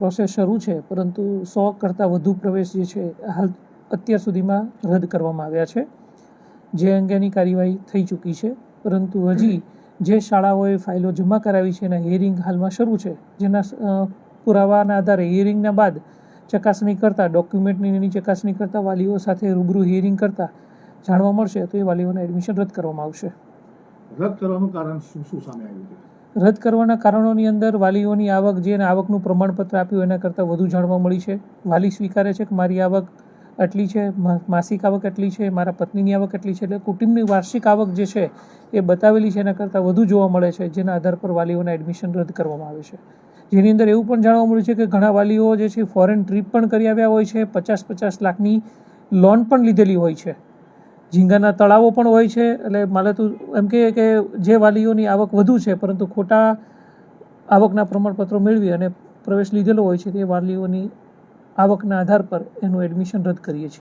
Process શરૂ છે, પરંતુ 100 કરતાં વધુ પ્રવેશ જે છે હાલ અત્યાર સુધીમાં રદ કરવામાં આવ્યા છે, જે અંગેની કાર્યવાહી થઈ ચૂકી છે. પરંતુ હજી જે શાળાઓએ ફાઇલો જમા કરાવી છે એના હિયરિંગ હાલમાં શરૂ છે, જેના પુરાવાના આધારે હિયરિંગના બાદ ચકાસણી કરતાં, ડોક્યુમેન્ટની એની ચકાસણી કરતાં, વાલીઓ સાથે રૂબરૂ હિયરિંગ કરતાં જાણવા મળશે તો એ વાલીઓના એડમિશન રદ કરવામાં આવશે. રદ કરવાનું કારણ શું સામે આવ્યું છે? રદ કરવાના કારણોની અંદર વાલીઓની આવક, જે આવકનું પ્રમાણપત્ર આપ્યું એના કરતાં વધુ જાણવા મળી છે. વાલી સ્વીકારે છે કે મારી આવક આટલી છે, માસિક આવક એટલી છે, મારા પત્નીની આવક એટલી છે, એટલે કુટુંબની વાર્ષિક આવક જે છે એ બતાવેલી છે એના કરતાં વધુ જોવા મળે છે, જેના આધાર પર વાલીઓના એડમિશન રદ કરવામાં આવે છે. જેની અંદર એવું પણ જાણવા મળ્યું છે કે ઘણા વાલીઓ જે છે ફોરેન ટ્રીપ પણ કરી આવ્યા હોય છે, 50-50 લાખની લોન પણ લીધેલી હોય છે, ઝીંગાના તળાવો પણ હોય છે. એટલે મારે તો એમ કે જે વાલીઓની આવક વધુ છે પરંતુ ખોટા આવકના પ્રમાણપત્રો મેળવી અને પ્રવેશ લીધેલો હોય છે તે વાલીઓની આવકના આધાર પર એનું એડમિશન રદ કરીએ છીએ.